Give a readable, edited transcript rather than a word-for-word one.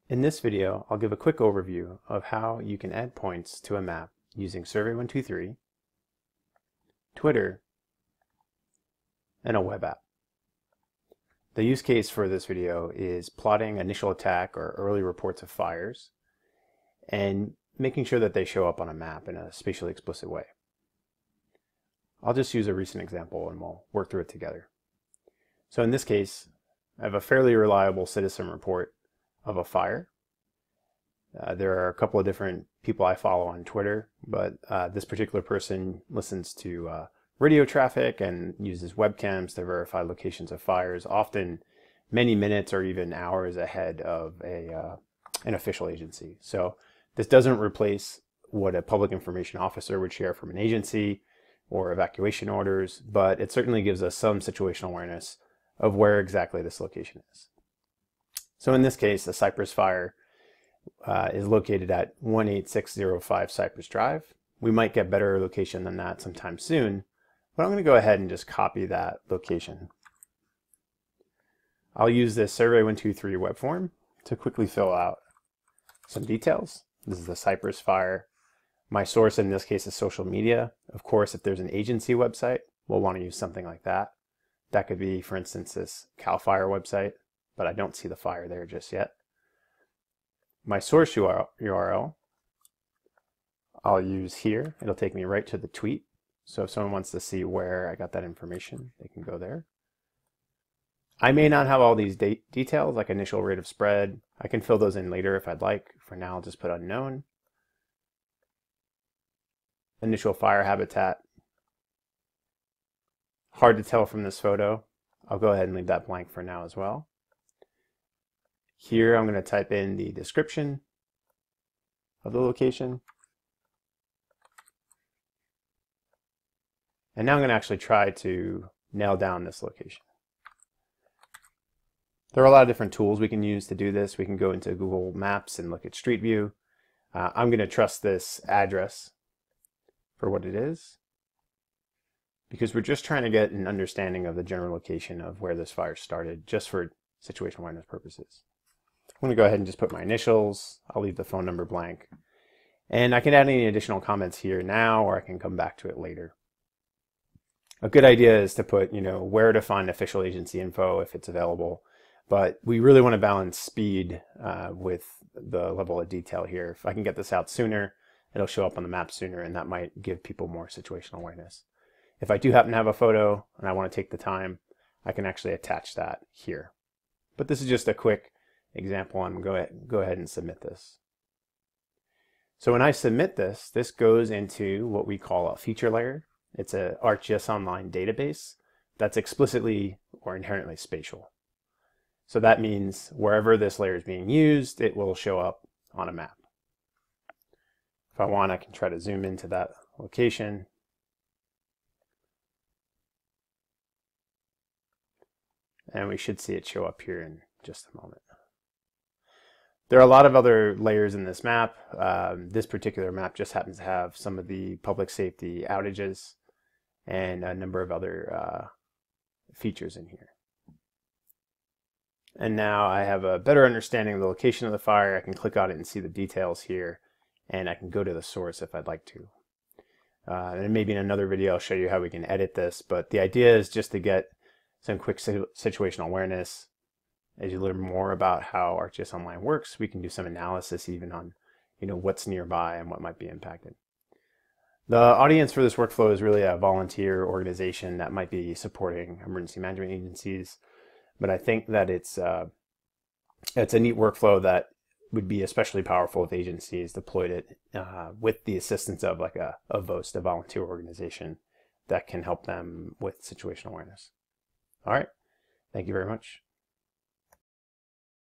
In this video, I'll give a quick overview of how you can add points to a map using Survey123, Twitter, and a web app. The use case for this video is plotting initial attack or early reports of fires and making sure that they show up on a map in a spatially explicit way. I'll just use a recent example and we'll work through it together. So in this case, I have a fairly reliable citizen report of a fire. There are a couple of different people I follow on Twitter, but this particular person listens to radio traffic and uses webcams to verify locations of fires, often many minutes or even hours ahead of an official agency. So this doesn't replace what a public information officer would share from an agency or evacuation orders, but it certainly gives us some situational awareness of where exactly this location is. So in this case, the Cypress fire is located at 18605 Cypress Drive. We might get better location than that sometime soon, but I'm going to go ahead and just copy that location. I'll use this Survey123 web form to quickly fill out some details. This is the Cypress fire. My source in this case is social media. Of course, if there's an agency website, we'll want to use something like that. That could be, for instance, this CAL FIRE website, but I don't see the fire there just yet. My source URL, I'll use here. It'll take me right to the tweet. So if someone wants to see where I got that information, they can go there. I may not have all these details, like initial rate of spread. I can fill those in later if I'd like. For now, I'll just put unknown. Initial fire habitat. Hard to tell from this photo. I'll go ahead and leave that blank for now as well. Here I'm going to type in the description of the location. And now I'm going to actually try to nail down this location. There are a lot of different tools we can use to do this. We can go into Google Maps and look at Street View. I'm going to trust this address for what it is, because we're just trying to get an understanding of the general location of where this fire started, just for situational awareness purposes. I'm going to go ahead and just put my initials. I'll leave the phone number blank. And I can add any additional comments here now, or I can come back to it later. A good idea is to put, where to find official agency info if it's available. But we really want to balance speed with the level of detail here. If I can get this out sooner, it'll show up on the map sooner, and that might give people more situational awareness. If I do happen to have a photo and I want to take the time, I can actually attach that here. But this is just a quick example. I'm going to go ahead and submit this. So when I submit this, this goes into what we call a feature layer. It's an ArcGIS Online database that's explicitly or inherently spatial. So that means wherever this layer is being used, it will show up on a map. If I want, I can try to zoom into that location. And we should see it show up here in just a moment. There are a lot of other layers in this map. This particular map just happens to have some of the public safety outages and a number of other features in here. And now I have a better understanding of the location of the fire. I can click on it and see the details here, and I can go to the source if I'd like to. And maybe in another video I'll show you how we can edit this, but the idea is just to get some quick situational awareness. As you learn more about how ArcGIS Online works, we can do some analysis even on what's nearby and what might be impacted. The audience for this workflow is really a volunteer organization that might be supporting emergency management agencies, but I think that it's a neat workflow that would be especially powerful if agencies deployed it with the assistance of like a VOST, a volunteer organization that can help them with situational awareness. All right, thank you very much.